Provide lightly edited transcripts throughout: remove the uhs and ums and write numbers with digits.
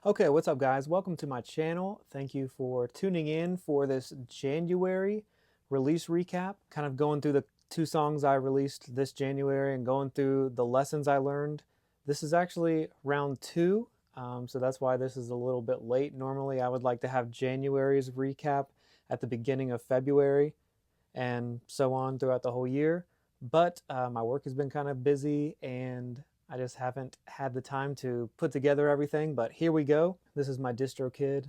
Okay, what's up guys? Welcome to my channel. Thank you for tuning in for this January release recap. Kind of going through the 2 songs I released this January and going through the lessons I learned. This is actually round 2, so that's why this is a little bit late. Normally I would like to have January's recap at the beginning of February and so on throughout the whole year. But my work has been kind of busy and I just haven't had the time to put together everything, but here we go. This is my DistroKid.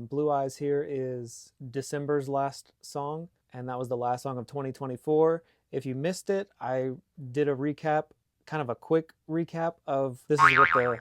Blue Eyes here is December's last song, and that was the last song of 2024. If you missed it, I did a recap, kind of a quick recap of this is what the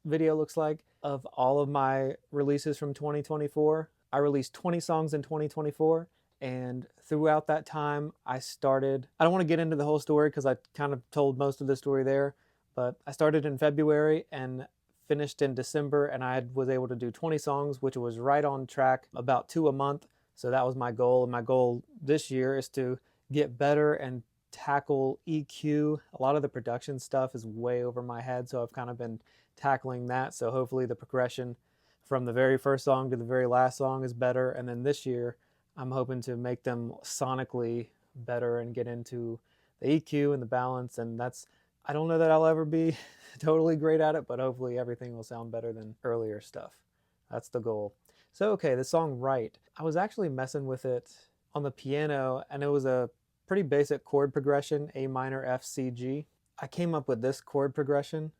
video looks like of all of my releases from 2024. I released 20 songs in 2024. And throughout that time, I don't want to get into the whole story because I kind of told most of the story there, but I started in February and finished in December, and I was able to do 20 songs, which was right on track, about 2 a month. So that was my goal. And my goal this year is to get better and tackle EQ. A lot of the production stuff is way over my head, so I've kind of been tackling that. So hopefully the progression from the very first song to the very last song is better. And then this year, I'm hoping to make them sonically better and get into the EQ and the balance, and I don't know that I'll ever be totally great at it, but hopefully everything will sound better than earlier stuff. That's the goal. So okay, the song Right. I was actually messing with it on the piano, and it was a pretty basic chord progression, A minor, F, C, G. I came up with this chord progression.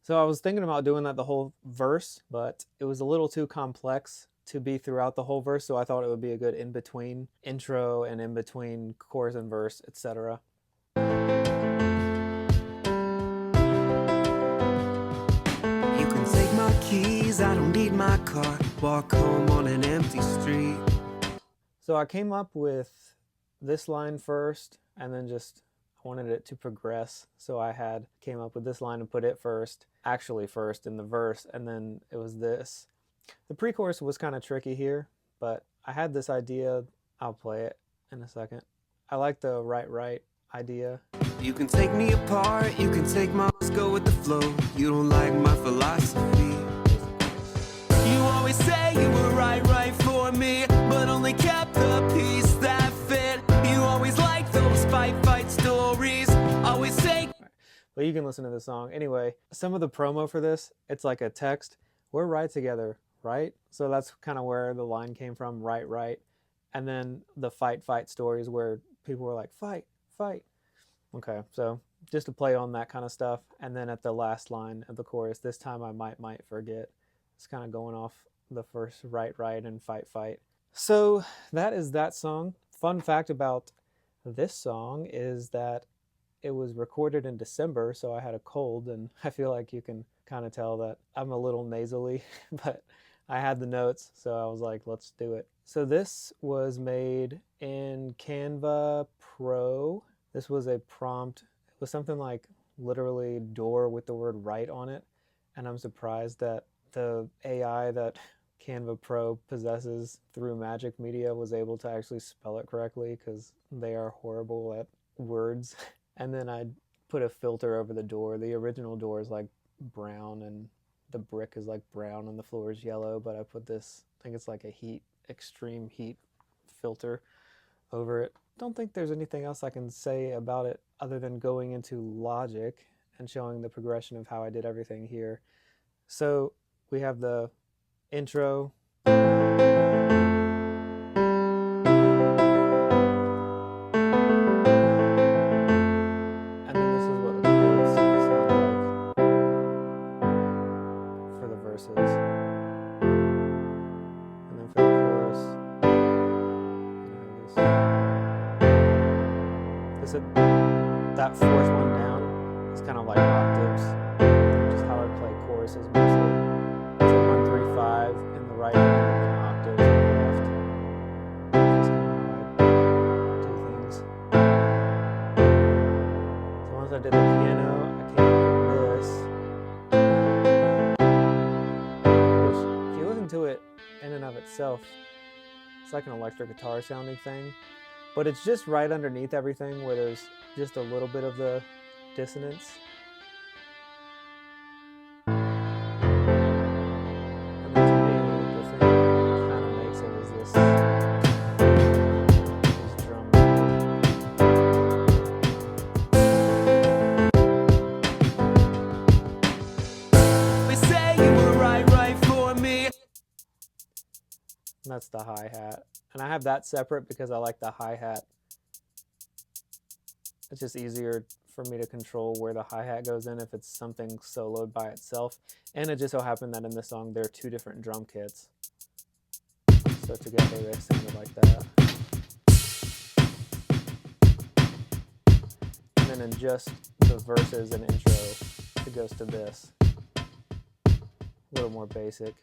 So I was thinking about doing that the whole verse, but it was a little too complex to be throughout the whole verse, so I thought it would be a good in-between intro and in-between chorus and verse, etc. You can take my keys, I don't need my car, walk home on an empty street. So I came up with this line first, and then just wanted it to progress, so I came up with this line and put it first in the verse, and then it was this. The pre-chorus was kind of tricky here, but I had this idea. I'll play it in a second. I like the right idea. You can take me apart, you can take my go with the flow. You don't like my philosophy. You always say you were right for me, but only kept the piece that fit. You always like those fight stories. Always say. But you can listen to the song. Anyway, some of the promo for this, it's like a text. We're right together, right? So that's kind of where the line came from, right. And then the fight stories where people were like, fight. Okay, so just to play on that kind of stuff. And then at the last line of the chorus, this time I might forget. It's kind of going off the first right and fight. So that is that song. Fun fact about this song is that it was recorded in December, so I had a cold, and I feel like you can kind of tell that I'm a little nasally, but I had the notes, so I was like, let's do it. So this was made in Canva Pro. This was a prompt. It was something like literally door with the word right on it, and I'm surprised that the AI that Canva Pro possesses through Magic Media was able to actually spell it correctly, because they are horrible at words. And then I put a filter over the door. The original door is like brown and the brick is like brown and the floor is yellow, but I put this, I think it's like a extreme heat filter over it. Don't think there's anything else I can say about it other than going into Logic and showing the progression of how I did everything here. So we have the intro. And then for the chorus, that fourth one down is kind of like octaves, which is how I play choruses mostly. So 1, 3, 5 in the right hand, and then octaves in the left. That's kind of how I do things. So once I did the piano, I came up with this, which, if you listen to it in and of itself, it's like an electric guitar sounding thing. but it's just right underneath everything where there's just a little bit of the dissonance. And then to me, the thing that kind of makes it is this drum. We say you were right for me. And that's the hi-hat. And I have that separate because I like the hi-hat. It's just easier for me to control where the hi-hat goes in if it's something soloed by itself. And it just so happened that in this song there are two different drum kits. So together they sounded like that. And then in just the verses and intro, it goes to this. A little more basic.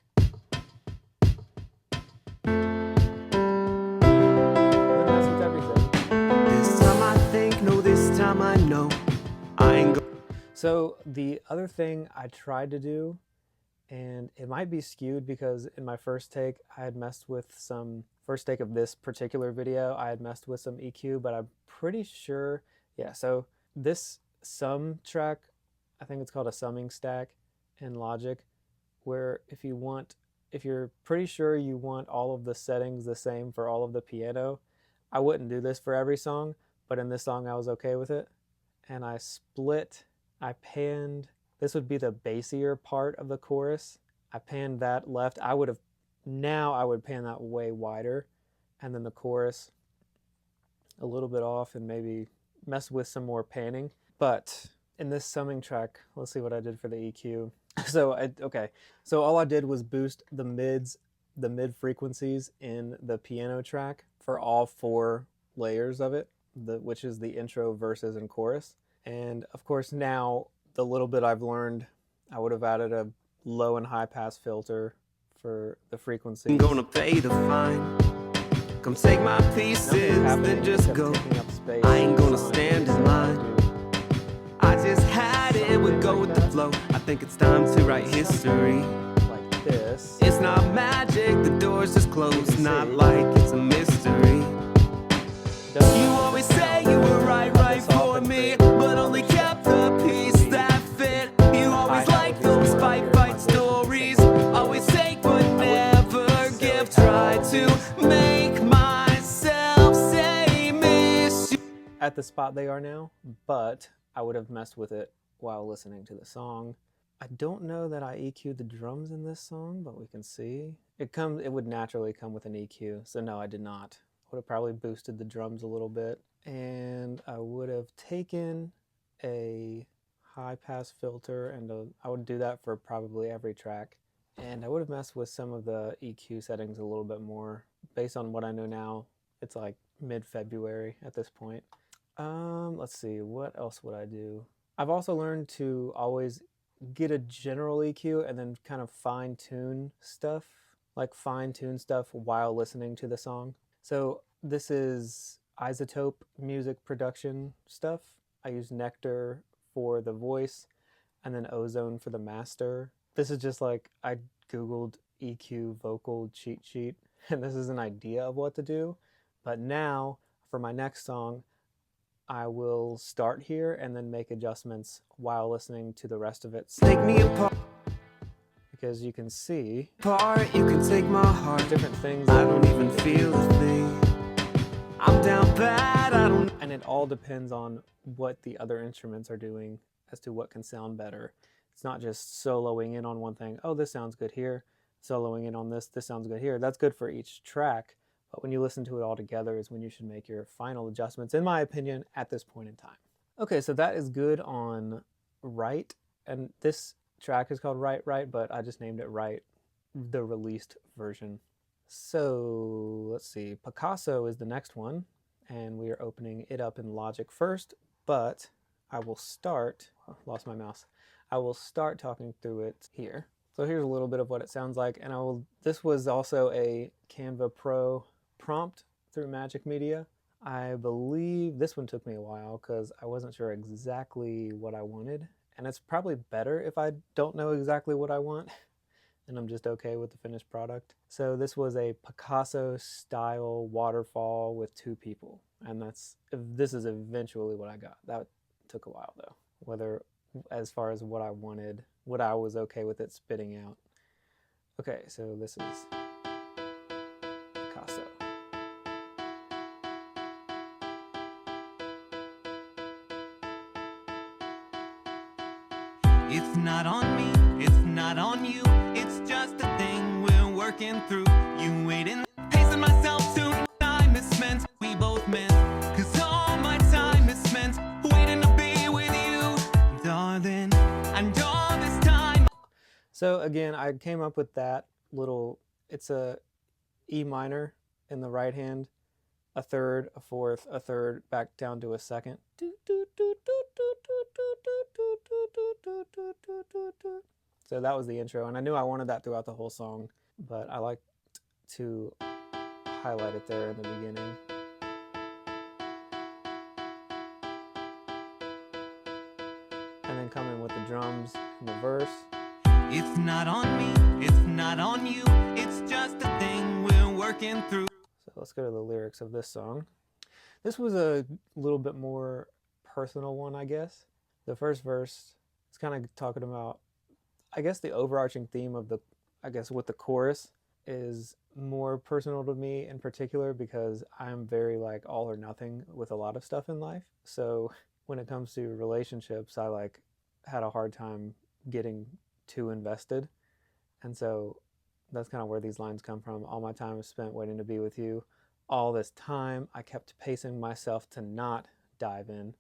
I know I ain't go. So the other thing I tried to do, and it might be skewed because in my first take I had messed with some, first take of this particular video I had messed with some EQ, but I'm pretty sure, yeah, so this sum track, I think it's called a summing stack in Logic, where if you're pretty sure you want all of the settings the same for all of the piano, I wouldn't do this for every song, but in this song I was okay with it. And I panned, this would be the bassier part of the chorus. I panned that left. I would pan that way wider, and then the chorus a little bit off and maybe mess with some more panning. But in this summing track, let's see what I did for the EQ. So all I did was boost the mid frequencies in the piano track for all 4 layers of it, which is the intro, verses, and chorus. And of course now, the little bit I've learned, I would have added a low and high pass filter for the frequencies. I'm gonna pay the fine. Come take my pieces, then just go. I ain't gonna stand in line. I just had it, would go with the flow. I think it's time to write history. Like this. It's not magic, the door's just closed, not like it's a mystery. You always say you were right for me, but only kept the piece that fit. You always like those fight stories. Always take but never give. Try to make myself say miss you. At the spot they are now, but I would have messed with it while listening to the song. I don't know that I EQ'd the drums in this song, but we can see. It would naturally come with an EQ, so no, I did not. Would have probably boosted the drums a little bit, and I would have taken a high pass filter, and I would do that for probably every track, and I would have messed with some of the EQ settings a little bit more. Based on what I know now, it's like mid-February at this point. Let's see, what else would I do? I've also learned to always get a general EQ and then kind of fine-tune stuff while listening to the song. So this is Isotope music production stuff. I use Nectar for the voice and then Ozone for the master. This is just like, I Googled EQ vocal cheat sheet, and this is an idea of what to do. But now for my next song, I will start here and then make adjustments while listening to the rest of it. Take me apart. Because you can see you can take my heart. Different things. I don't even feel a thing. I'm down bad, I don't. And it all depends on what the other instruments are doing as to what can sound better. It's not just soloing in on one thing. Oh, this sounds good here. Soloing in on this sounds good here. That's good for each track. But when you listen to it all together is when you should make your final adjustments, in my opinion, at this point in time. Okay, so that is good on Right. And this track is called Right, but I just named it Right, the released version. So let's see, Picasso is the next one, and we are opening it up in Logic first, but I will start, lost my mouse, I will start talking through it here. So here's a little bit of what it sounds like, and this was also a Canva Pro prompt through Magic Media. I believe this one took me a while because I wasn't sure exactly what I wanted. And it's probably better if I don't know exactly what I want and I'm just okay with the finished product. So this was a Picasso style waterfall with 2 people. And this is eventually what I got. That took a while though. Whether as far as what I wanted, what I was okay with it spitting out. Okay, so this is Picasso. It's not on me, it's not on you. It's just a thing we're working through. You waiting, pacing myself to time is spent. We both meant, cause all my time is spent waiting to be with you, darling. And all this time. So again, I came up with that little, it's a E minor in the right hand, a third, a fourth, a third, back down to a second. So that was the intro, and I knew I wanted that throughout the whole song, but I like to highlight it there in the beginning. And then come in with the drums in the verse. It's not on me, it's not on you. It's just a thing we're working through. So let's go to the lyrics of this song. This was a little bit more personal one, I guess. The first verse is kind of talking about, I guess the overarching theme of with the chorus is more personal to me in particular because I'm very like all or nothing with a lot of stuff in life. So when it comes to relationships, I like had a hard time getting too invested. And so that's kind of where these lines come from. All my time is spent waiting to be with you. All this time, I kept pacing myself to not dive in.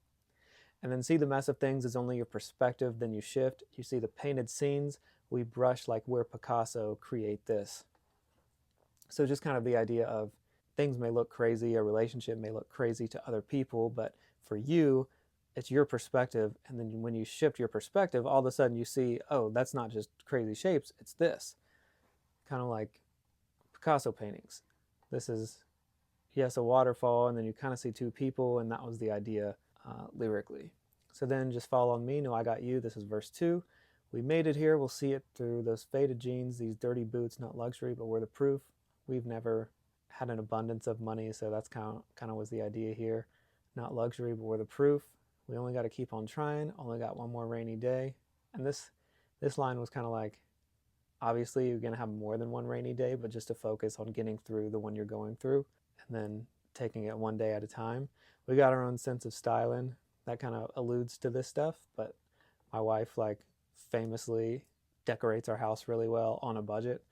And then see the mess of things is only your perspective, then you shift. You see the painted scenes, we brush like we're Picasso, create this. So just kind of the idea of things may look crazy, a relationship may look crazy to other people, but for you, it's your perspective. And then when you shift your perspective, all of a sudden you see, oh, that's not just crazy shapes, it's this. Kind of like Picasso paintings. This is, yes, a waterfall, and then you kind of see two people, and that was the idea lyrically. So then just fall on me, no, I got you. This is verse 2. We made it here, we'll see it through those faded jeans, these dirty boots, not luxury, but we're the proof. We've never had an abundance of money, so that's kind of was the idea here. Not luxury, but we're the proof. We only got to keep on trying, only got one more rainy day. And this line was kind of like, obviously you're going to have more than one rainy day, but just to focus on getting through the one you're going through and then taking it one day at a time. We got our own sense of styling that kind of alludes to this stuff, but my wife like famously decorates our house really well on a budget,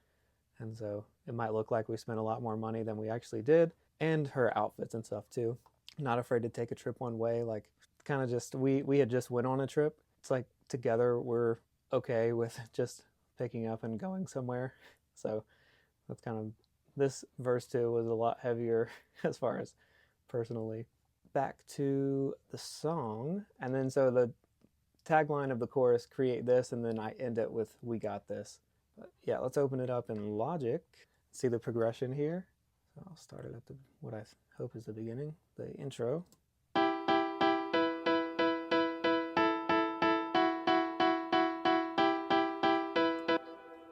and so it might look like we spent a lot more money than we actually did, and her outfits and stuff too. Not afraid to take a trip one way, like kind of just we had just went on a trip. It's like together we're okay with just picking up and going somewhere. So that's kind of, this verse 2 was a lot heavier as far as personally. Back to the song, and then so the tagline of the chorus, create this, and then I end it with we got this. But yeah, let's open it up in Logic. See the progression here. So I'll start it at what I hope is the beginning, the intro.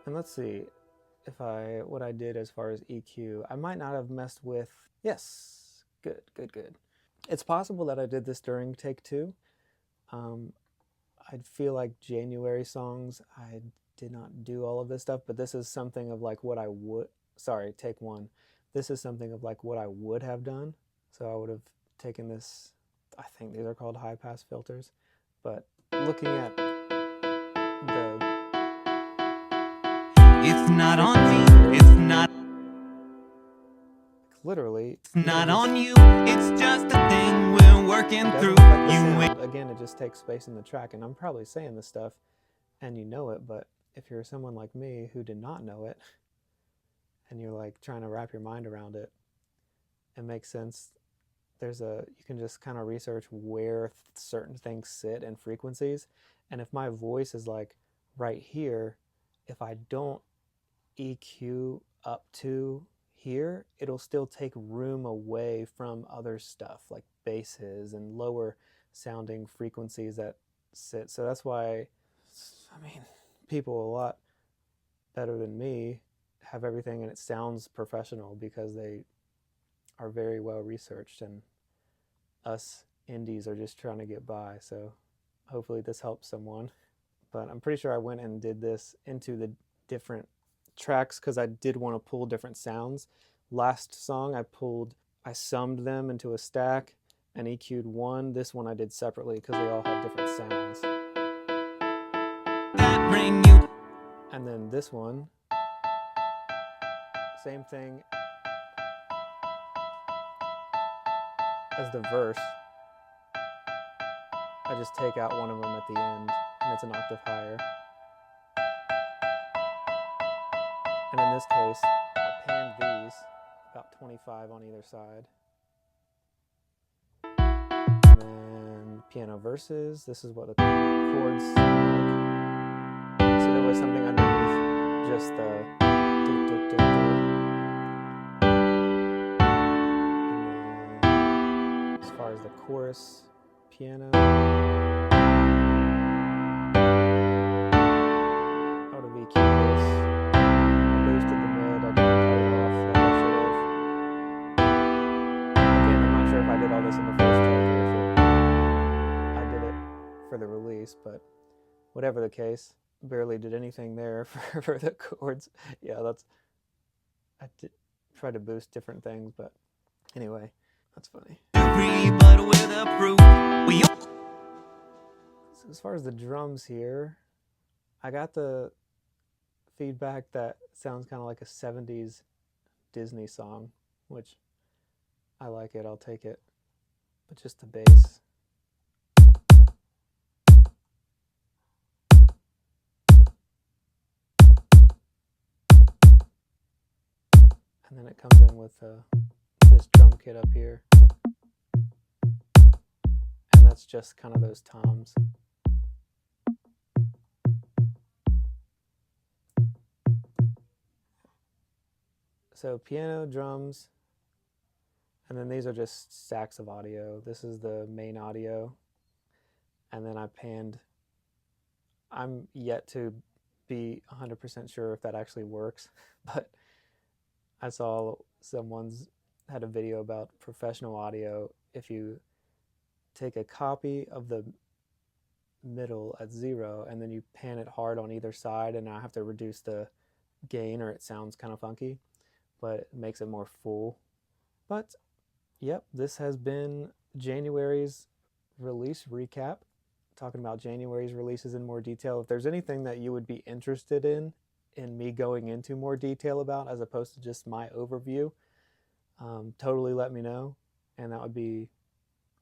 And let's see if what I did as far as EQ. I might not have messed with, yes, good. It's possible that I did this during take 2. I feel like January songs, I did not do all of this stuff, but this is something of like what I would, sorry, take 1. This is something of like what I would have done. So I would have taken this, I think these are called high pass filters, but looking at the, it's not on me, it's not literally, it's not on you, it's just a thing we're working through. Again, it just takes space in the track, and I'm probably saying this stuff and you know it, but if you're someone like me who did not know it and you're like trying to wrap your mind around it, it makes sense. You can just kind of research where certain things sit and frequencies, and if my voice is like right here, if I don't EQ up to here, it'll still take room away from other stuff like basses and lower sounding frequencies that sit. So that's why, I mean, people a lot better than me have everything and it sounds professional because they are very well researched and us indies are just trying to get by. So hopefully this helps someone. But I'm pretty sure I went and did this into the different tracks because I did want to pull different sounds. Last song I summed them into a stack and EQ'd one. This one I did separately because they all had different sounds. And then this one, same thing as the verse. I just take out one of them at the end and it's an octave higher. And in this case, I panned these about 25 on either side. And then piano verses. This is what the chords sound like. So there was something underneath just the do, do, do, do. And then as far as the chorus, piano. Out of EQ this. Boosted the mid, I didn't cut it off like I should have. Again, I'm not sure if I did all this in the first take or if I did it for the release, but whatever the case, barely did anything there for the chords. Yeah, I did try to boost different things, but anyway, that's funny. So as far as the drums here, I got the feedback that sounds kind of like a 70s Disney song, which I like it, I'll take it. But just the bass. And then it comes in with this drum kit up here. And that's just kind of those toms. So piano, drums, and then these are just stacks of audio. This is the main audio. And then I panned. I'm yet to be 100% sure if that actually works, but I saw someone's had a video about professional audio. If you take a copy of the middle at 0 and then you pan it hard on either side, and I have to reduce the gain or it sounds kind of funky, but it makes it more full. But yep, this has been January's release recap, talking about January's releases in more detail. If there's anything that you would be interested in me going into more detail about as opposed to just my overview, totally let me know, and that would be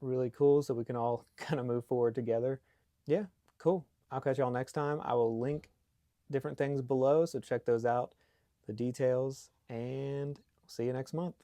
really cool so we can all kind of move forward together. Yeah, cool. I'll catch y'all next time. I will link different things below, so check those out, the details, and see you next month.